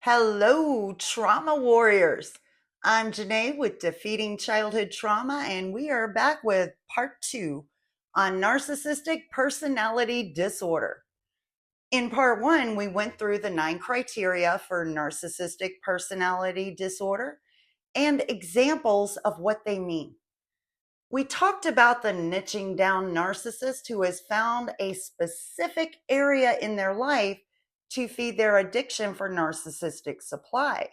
Hello, trauma warriors. I'm Janae with Defeating Childhood Trauma, and we are back with part 2 on narcissistic personality disorder. In part 1, we went through the 9 criteria for narcissistic personality disorder and examples of what they mean. We talked about the niching down narcissist who has found a specific area in their life to feed their addiction for narcissistic supply,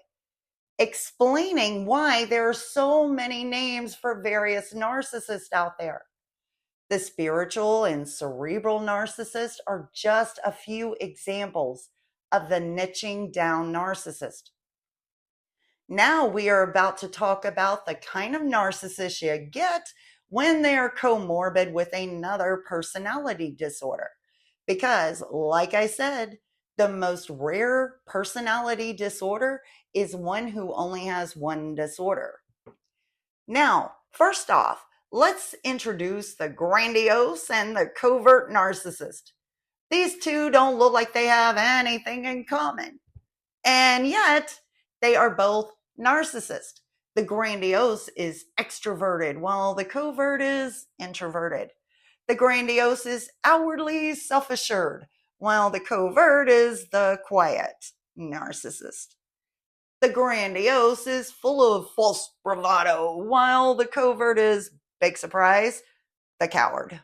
explaining why there are so many names for various narcissists out there. The spiritual and cerebral narcissist are just a few examples of the niching down narcissist. Now we are about to talk about the kind of narcissist you get when they are comorbid with another personality disorder. Because, like I said, the most rare personality disorder is one who only has one disorder. Now, first off, let's introduce the grandiose and the covert narcissist. These two don't look like they have anything in common. And yet, they are both narcissist. The grandiose is extroverted, while the covert is introverted. The grandiose is outwardly self-assured, while the covert is the quiet narcissist. The grandiose is full of false bravado, while the covert is, big surprise, the coward.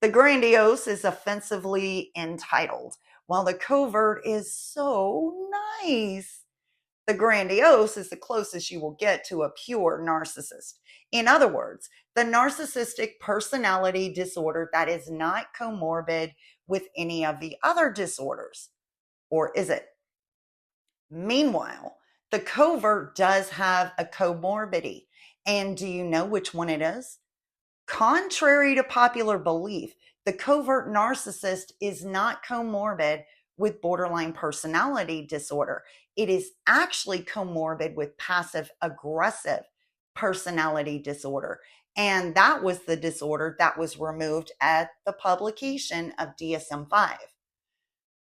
The grandiose is offensively entitled, while the covert is so nice. The grandiose is the closest you will get to a pure narcissist. In other words, the narcissistic personality disorder that is not comorbid with any of the other disorders. Or is it? Meanwhile, the covert does have a comorbidity. And do you know which one it is? Contrary to popular belief, the covert narcissist is not comorbid with borderline personality disorder. It is actually comorbid with passive aggressive personality disorder. And that was the disorder that was removed at the publication of DSM-5.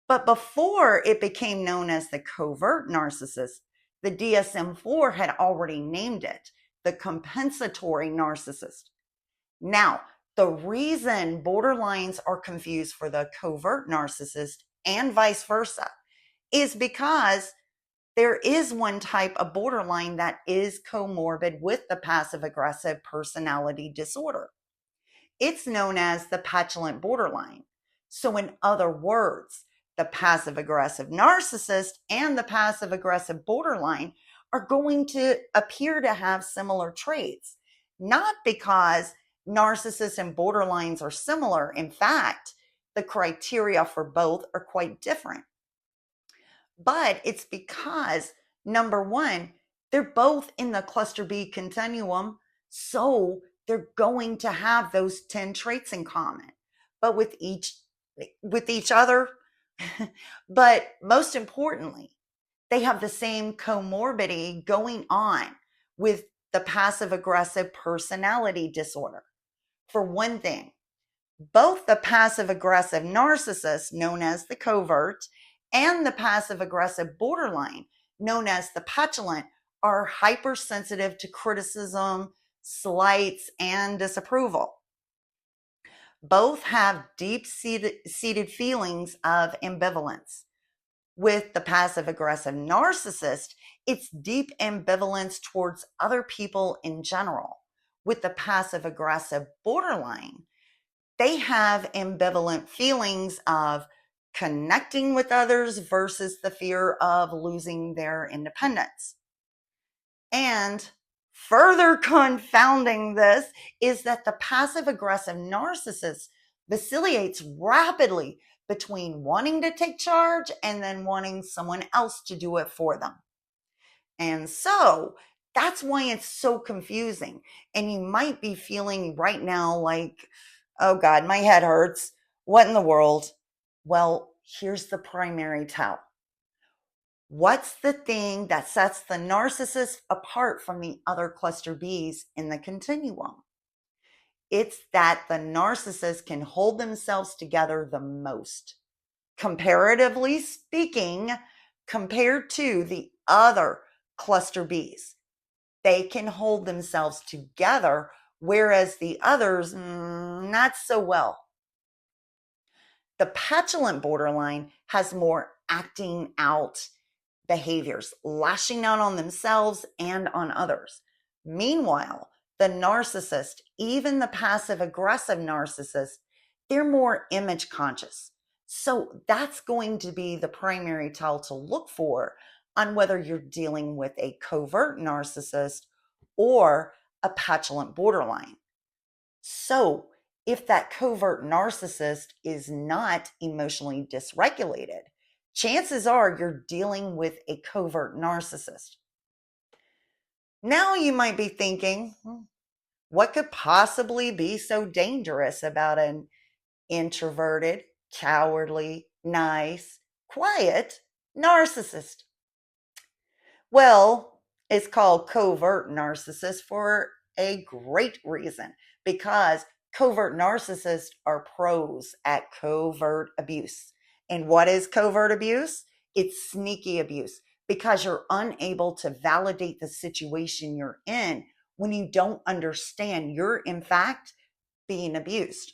But before it became known as the covert narcissist, the DSM-4 had already named it the compensatory narcissist. Now, the reason borderlines are confused for the covert narcissist and vice versa is because there is one type of borderline that is comorbid with the passive aggressive personality disorder. It's known as the Petulant Borderline. So in other words, the passive aggressive narcissist and the passive aggressive borderline are going to appear to have similar traits, not because narcissists and borderlines are similar. In fact, the criteria for both are quite different. But it's because, number one, they're both in the cluster B continuum, so they're going to have those 10 traits in common. But with each other, but most importantly, they have the same comorbidity going on with the passive aggressive personality disorder. For one thing, both the passive aggressive narcissist, known as the covert, and the passive aggressive borderline, known as the petulant, are hypersensitive to criticism, slights, and disapproval. Both have deep-seated feelings of ambivalence. With the passive aggressive narcissist, it's deep ambivalence towards other people in general. With the passive aggressive borderline, they have ambivalent feelings of connecting with others versus the fear of losing their independence. And further confounding this is that the passive aggressive narcissist vacillates rapidly between wanting to take charge and then wanting someone else to do it for them. And so that's why it's so confusing. And you might be feeling right now like, oh God, my head hurts. What in the world? Well, here's the primary tell. What's the thing that sets the narcissist apart from the other cluster Bs in the continuum? It's that the narcissist can hold themselves together the most. Comparatively speaking, compared to the other cluster Bs. They can hold themselves together, whereas the others, not so well. The petulant borderline has more acting out behaviors, lashing out on themselves and on others. Meanwhile, the narcissist, even the passive aggressive narcissist, they're more image conscious. So that's going to be the primary tell to look for on whether you're dealing with a covert narcissist or a petulant borderline. So if that covert narcissist is not emotionally dysregulated, chances are you're dealing with a covert narcissist. Now you might be thinking, what could possibly be so dangerous about an introverted, cowardly, nice, quiet narcissist? Well, it's called covert narcissist for a great reason, because covert narcissists are pros at covert abuse. And what is covert abuse? It's sneaky abuse, because you're unable to validate the situation you're in when you don't understand you're, in fact, being abused.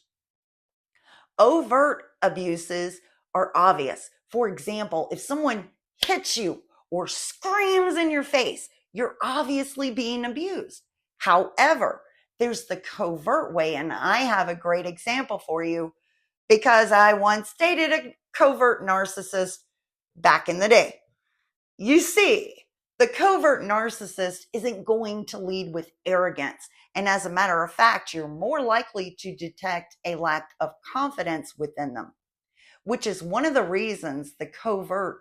Overt abuses are obvious. For example, if someone hits you or screams in your face, you're obviously being abused. However, there's the covert way, and I have a great example for you because I once dated a covert narcissist back in the day. You see, the covert narcissist isn't going to lead with arrogance. And as a matter of fact, you're more likely to detect a lack of confidence within them, which is one of the reasons the covert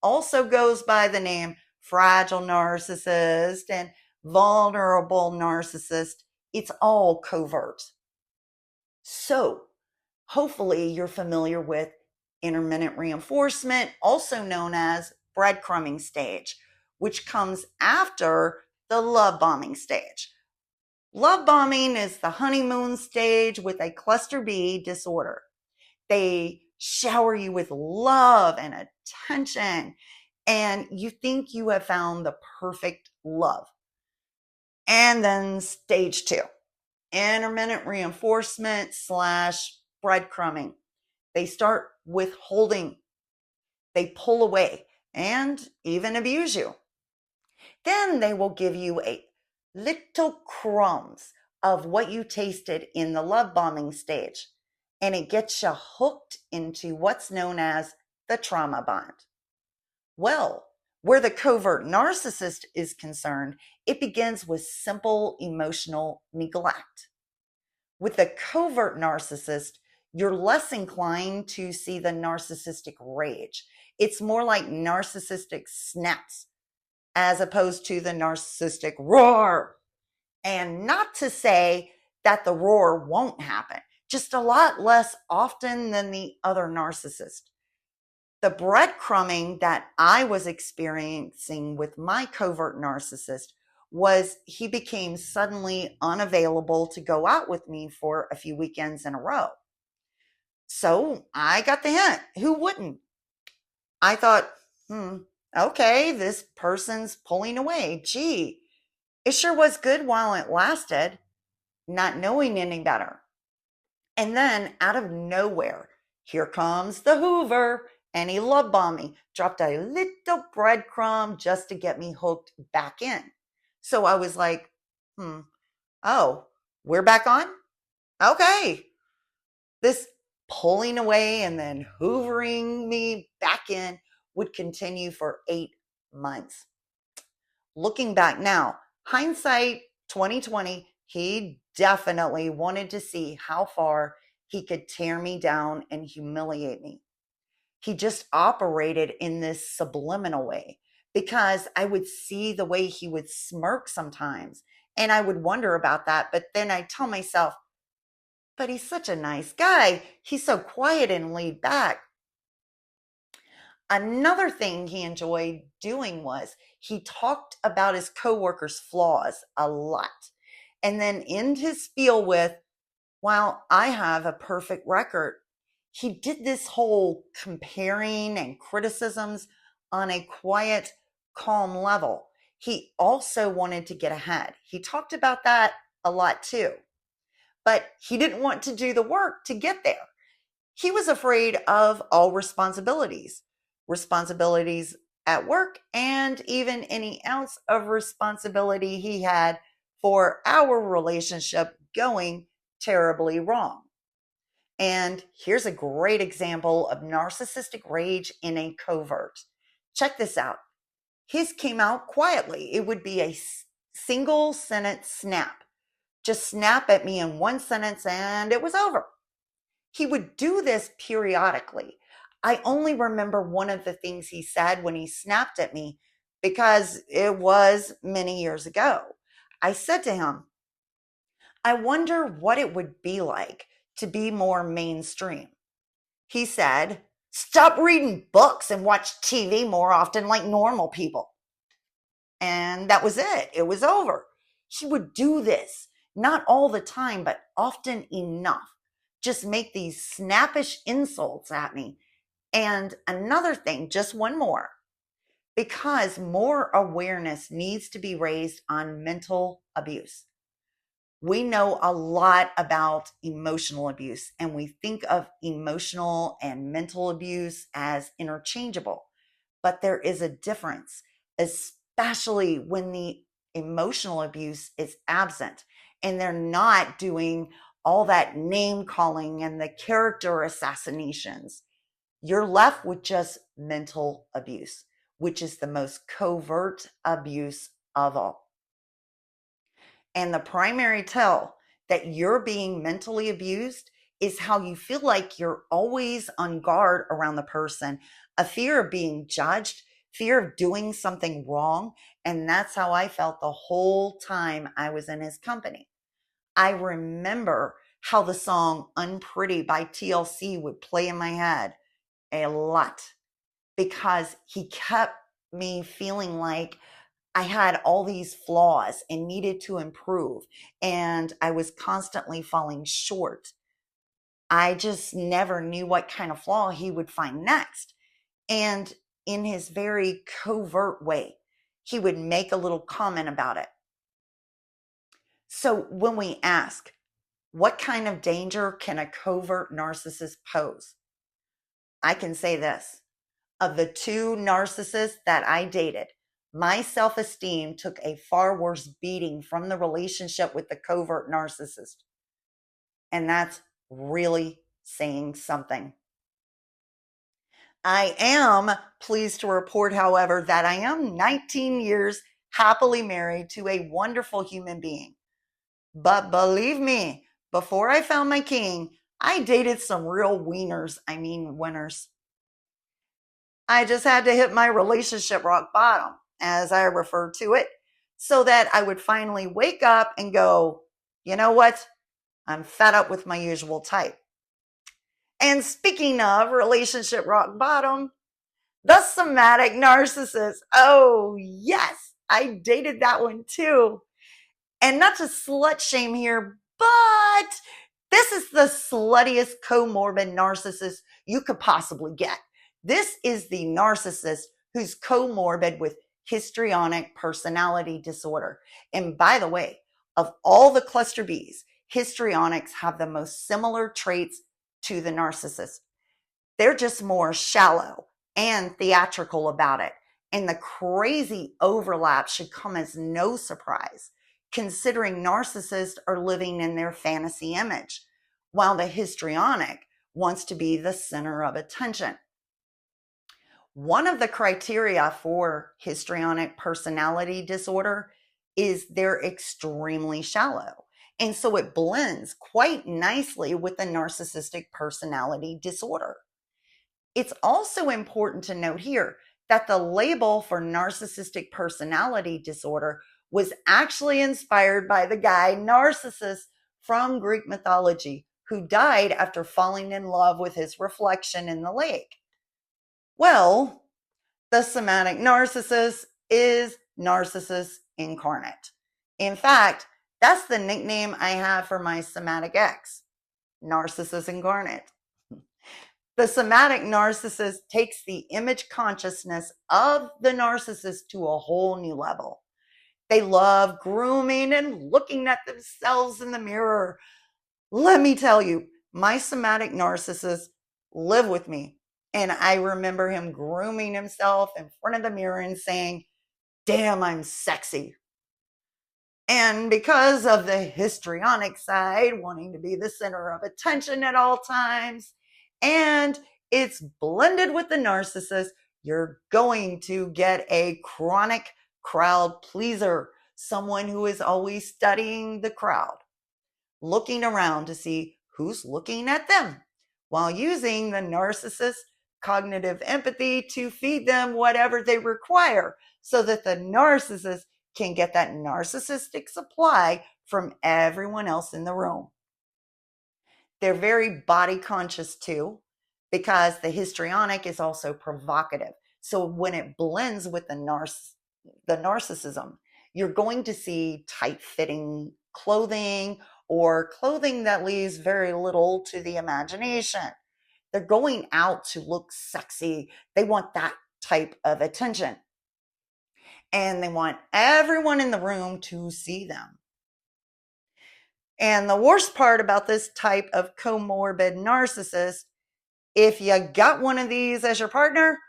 also goes by the name fragile narcissist and vulnerable narcissist. It's all covert. So hopefully you're familiar with intermittent reinforcement, also known as breadcrumbing stage, which comes after the love bombing stage. Love bombing is the honeymoon stage with a cluster B disorder. They shower you with love and attention, and you think you have found the perfect love. And then stage 2, intermittent reinforcement / breadcrumbing. They start withholding. They pull away and even abuse you. Then they will give you a little crumbs of what you tasted in the love bombing stage, and it gets you hooked into what's known as the trauma bond. Well, where the covert narcissist is concerned, it begins with simple emotional neglect. With the covert narcissist, you're less inclined to see the narcissistic rage. It's more like narcissistic snaps as opposed to the narcissistic roar. And not to say that the roar won't happen, just a lot less often than the other narcissist. The breadcrumbing that I was experiencing with my covert narcissist was he became suddenly unavailable to go out with me for a few weekends in a row. So I got the hint. Who wouldn't? I thought, okay, this person's pulling away. Gee, it sure was good while it lasted, not knowing any better. And then out of nowhere, here comes the Hoover, and he love bombed me, dropped a little breadcrumb just to get me hooked back in. So I was like, oh, we're back on? Okay. This pulling away and then hoovering me back in would continue for 8 months. Looking back now, hindsight 2020, he definitely wanted to see how far he could tear me down and humiliate me. He just operated in this subliminal way, because I would see the way he would smirk sometimes and I would wonder about that. But then I tell myself, but he's such a nice guy. He's so quiet and laid back. Another thing he enjoyed doing was he talked about his coworkers' flaws a lot. And then end his spiel with, while I have a perfect record, he did this whole comparing and criticisms on a quiet, calm level. He also wanted to get ahead. He talked about that a lot too, but he didn't want to do the work to get there. He was afraid of all responsibilities at work, and even any ounce of responsibility he had for our relationship going terribly wrong. And here's a great example of narcissistic rage in a covert. Check this out. His came out quietly. It would be a single sentence snap. Just snap at me in one sentence and it was over. He would do this periodically. I only remember one of the things he said when he snapped at me because it was many years ago. I said to him, I wonder what it would be like to be more mainstream. He said, stop reading books and watch TV more often like normal people. And that was it. It was over. He would do this, not all the time, but often enough. Just make these snappish insults at me. And another thing, just one more, because more awareness needs to be raised on mental abuse. We know a lot about emotional abuse, and we think of emotional and mental abuse as interchangeable, but there is a difference, especially when the emotional abuse is absent and they're not doing all that name calling and the character assassinations. You're left with just mental abuse, which is the most covert abuse of all. And the primary tell that you're being mentally abused is how you feel like you're always on guard around the person, a fear of being judged, fear of doing something wrong. And that's how I felt the whole time I was in his company. I remember how the song Unpretty by TLC would play in my head a lot because he kept me feeling like I had all these flaws and needed to improve, and I was constantly falling short. I just never knew what kind of flaw he would find next. And in his very covert way, he would make a little comment about it. So when we ask, what kind of danger can a covert narcissist pose? I can say this. Of the two narcissists that I dated, my self-esteem took a far worse beating from the relationship with the covert narcissist. And that's really saying something. I am pleased to report, however, that I am 19 years happily married to a wonderful human being. But believe me, before I found my king, I dated some real winners. I just had to hit my relationship rock bottom, as I refer to it, so that I would finally wake up and go, you know what? I'm fed up with my usual type. And speaking of relationship rock bottom, the somatic narcissist. Oh, yes, I dated that one too. And not to slut shame here, but this is the sluttiest comorbid narcissist you could possibly get. This is the narcissist who's comorbid with histrionic personality disorder. And by the way, of all the cluster Bs, histrionics have the most similar traits to the narcissist. They're just more shallow and theatrical about it. And the crazy overlap should come as no surprise, considering narcissists are living in their fantasy image, while the histrionic wants to be the center of attention. One of the criteria for histrionic personality disorder is they're extremely shallow. And so it blends quite nicely with the narcissistic personality disorder. It's also important to note here that the label for narcissistic personality disorder was actually inspired by the guy Narcissus from Greek mythology, who died after falling in love with his reflection in the lake. Well, the somatic narcissist is Narcissus Incarnate. In fact, that's the nickname I have for my somatic ex, Narcissus Incarnate. The somatic narcissist takes the image consciousness of the narcissist to a whole new level. They love grooming and looking at themselves in the mirror. Let me tell you, my somatic narcissist lived with me. And I remember him grooming himself in front of the mirror and saying, "Damn, I'm sexy." And because of the histrionic side, wanting to be the center of attention at all times, and it's blended with the narcissist, you're going to get a chronic crowd pleaser, someone who is always studying the crowd, looking around to see who's looking at them, while using the narcissist cognitive empathy to feed them whatever they require so that the narcissist can get that narcissistic supply from everyone else in the room. They're very body conscious too, because the histrionic is also provocative. So when it blends with the narcissism, you're going to see tight-fitting clothing or clothing that leaves very little to the imagination. They're going out to look sexy. They want that type of attention. And they want everyone in the room to see them. And the worst part about this type of comorbid narcissist, if you got one of these as your partner,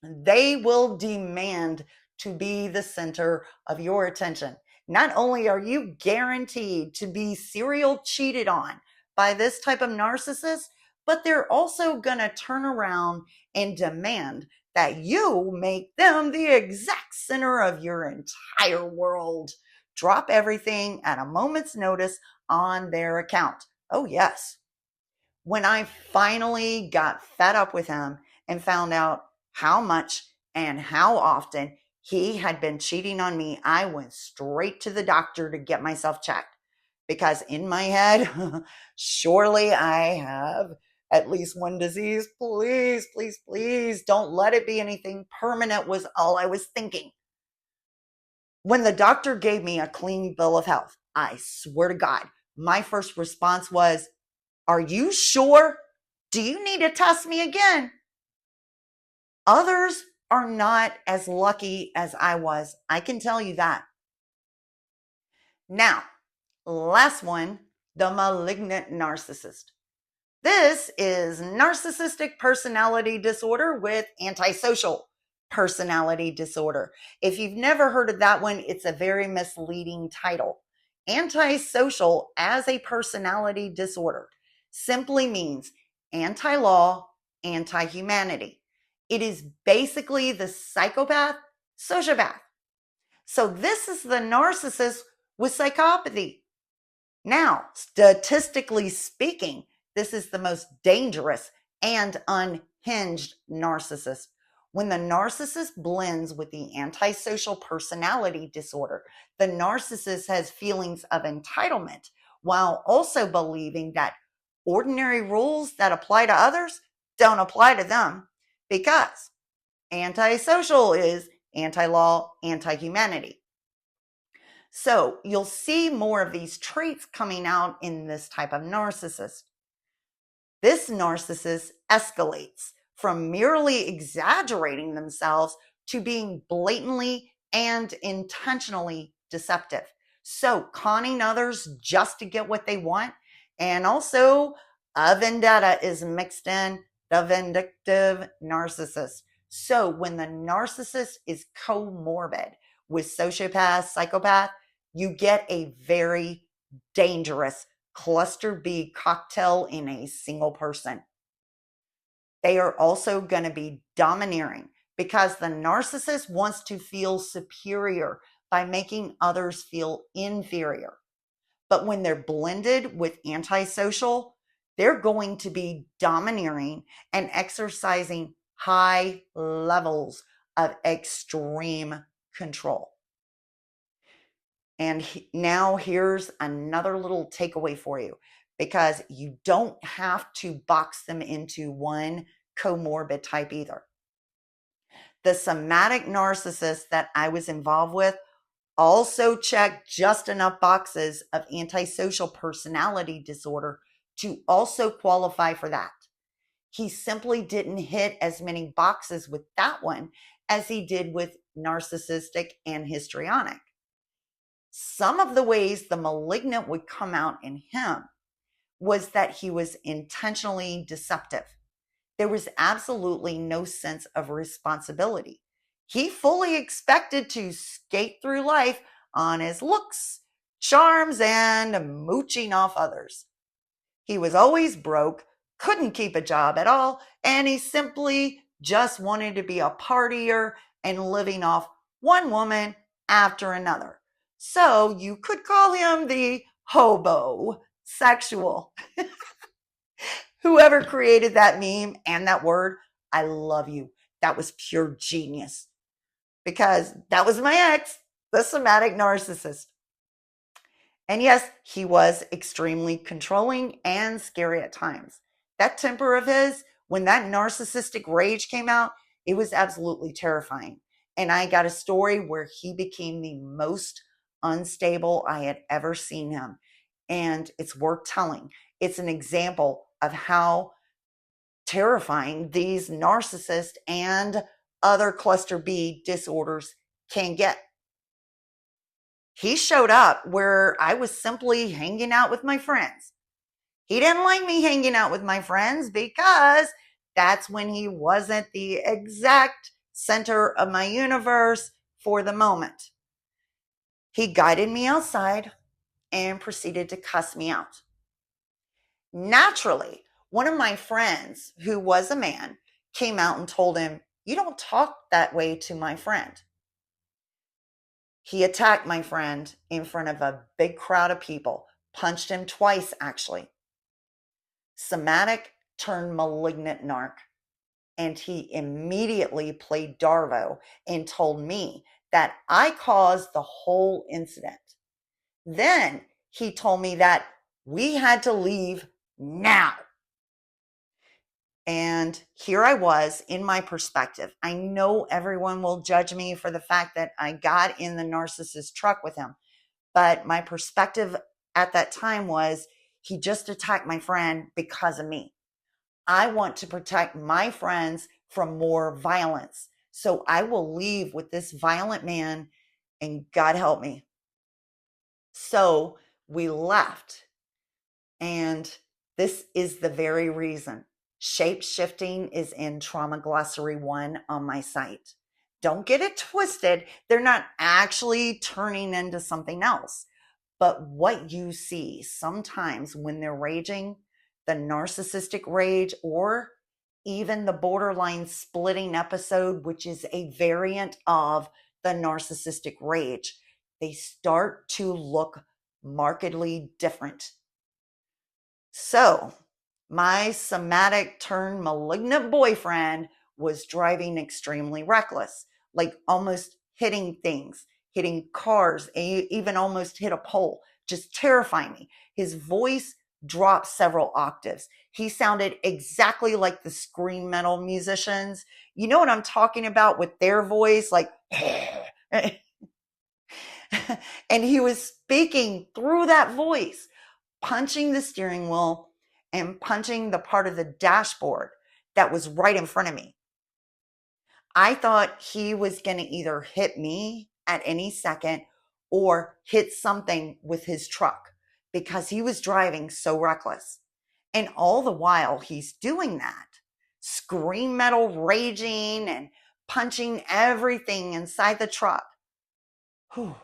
they will demand to be the center of your attention. Not only are you guaranteed to be serial cheated on by this type of narcissist, but they're also going to turn around and demand that you make them the exact center of your entire world. Drop everything at a moment's notice on their account. Oh, yes. When I finally got fed up with him and found out how much and how often he had been cheating on me, I went straight to the doctor to get myself checked. Because in my head, surely I have at least one disease. Please, please, please don't let it be anything permanent, was all I was thinking. When the doctor gave me a clean bill of health, I swear to God, my first response was, "Are you sure? Do you need to test me again?" Others are not as lucky as I was. I can tell you that. Now, last one, the malignant narcissist. This is narcissistic personality disorder with antisocial personality disorder. If you've never heard of that one, it's a very misleading title. Antisocial as a personality disorder simply means anti-law, anti-humanity. It is basically the psychopath, sociopath. So this is the narcissist with psychopathy. Now, statistically speaking, this is the most dangerous and unhinged narcissist. When the narcissist blends with the antisocial personality disorder, the narcissist has feelings of entitlement while also believing that ordinary rules that apply to others don't apply to them, because antisocial is anti-law, anti-humanity. So you'll see more of these traits coming out in this type of narcissist. This narcissist escalates from merely exaggerating themselves to being blatantly and intentionally deceptive. So conning others just to get what they want. And also a vendetta is mixed in, the vindictive narcissist. So when the narcissist is comorbid with sociopath, psychopath, you get a very dangerous cluster B cocktail in a single person. They are also going to be domineering because the narcissist wants to feel superior by making others feel inferior. But when they're blended with antisocial, they're going to be domineering and exercising high levels of extreme control. And now here's another little takeaway for you, because you don't have to box them into one comorbid type either. The somatic narcissist that I was involved with also checked just enough boxes of antisocial personality disorder to also qualify for that. He simply didn't hit as many boxes with that one as he did with narcissistic and histrionic. Some of the ways the malignant would come out in him was that he was intentionally deceptive. There was absolutely no sense of responsibility. He fully expected to skate through life on his looks, charms, and mooching off others. He was always broke, couldn't keep a job at all, and he simply just wanted to be a partier and living off one woman after another. So you could call him the hobo sexual. Whoever created that meme and that word, I love you. That was pure genius, because that was my ex, the somatic narcissist. And yes, he was extremely controlling and scary at times. That temper of his, when that narcissistic rage came out, it was absolutely terrifying. And I got a story where he became the most unstable I had ever seen him. And it's worth telling. It's an example of how terrifying these narcissists and other cluster B disorders can get. He showed up where I was simply hanging out with my friends. He didn't like me hanging out with my friends because that's when he wasn't the exact center of my universe for the moment. He guided me outside and proceeded to cuss me out. Naturally, one of my friends, who was a man, came out and told him, "You don't talk that way to my friend." He attacked my friend in front of a big crowd of people, punched him twice, actually. Somatic turned malignant narc, and he immediately played Darvo and told me that I caused the whole incident. Then he told me that we had to leave now. And here I was in my perspective. I know everyone will judge me for the fact that I got in the narcissist truck with him. But my perspective at that time was, he just attacked my friend because of me. I want to protect my friends from more violence. So I will leave with this violent man, and God help me. So we left. And this is the very reason. Shape shifting is in Trauma Glossary 1 on my site. Don't get it twisted. They're not actually turning into something else. But what you see sometimes when they're raging, the narcissistic rage, or even the borderline splitting episode, which is a variant of the narcissistic rage, they start to look markedly different. So, my somatic turned malignant boyfriend was driving extremely reckless, like almost hitting things, hitting cars, even almost hit a pole, just terrifying me. His voice dropped several octaves. He sounded exactly like the scream metal musicians. You know what I'm talking about with their voice, like, and he was speaking through that voice, punching the steering wheel and punching the part of the dashboard that was right in front of me. I thought he was going to either hit me at any second or hit something with his truck, because he was driving so reckless. And all the while he's doing that, scream metal raging and punching everything inside the truck. Whew,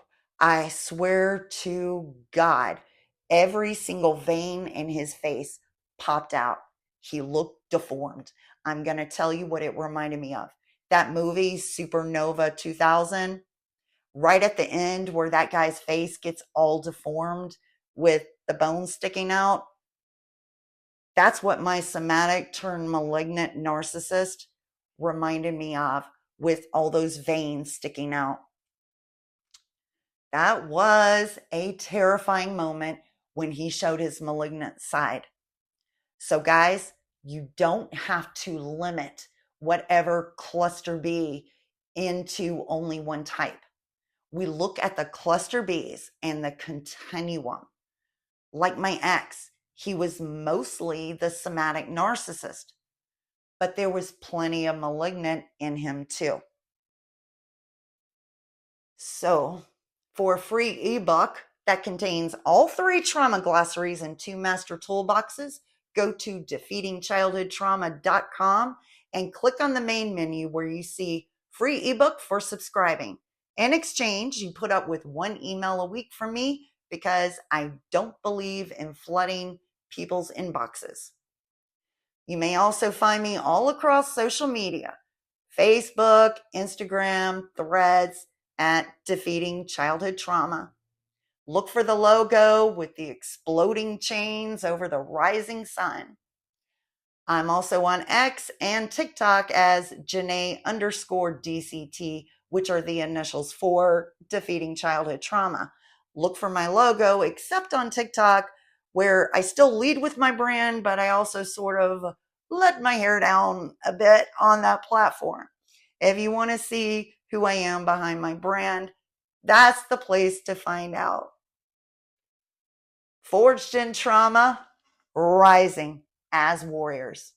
I swear to God, every single vein in his face popped out. He looked deformed. I'm going to tell you what it reminded me of. That movie, Supernova 2000, right at the end where that guy's face gets all deformed with the bones sticking out. That's what my somatic turned malignant narcissist reminded me of, with all those veins sticking out. That was a terrifying moment when he showed his malignant side. So guys, you don't have to limit whatever cluster B into only one type. We look at the cluster Bs and the continuum. Like my ex, he was mostly the somatic narcissist. but there was plenty of malignant in him too. So, for a free ebook that contains all 3 trauma glossaries and 2 master toolboxes, go to defeatingchildhoodtrauma.com and click on the main menu where you see free ebook for subscribing. In exchange, you put up with 1 email a week from me because I don't believe in flooding people's inboxes. You may also find me all across social media: Facebook, Instagram, Threads, at Defeating Childhood Trauma. Look for the logo with the exploding chains over the rising sun. I'm also on X and TikTok as Janae_DCT, which are the initials for Defeating Childhood Trauma. Look for my logo, except on TikTok, where I still lead with my brand, but I also sort of let my hair down a bit on that platform. If you want to see who I am behind my brand, that's the place to find out. Forged in trauma, rising as warriors.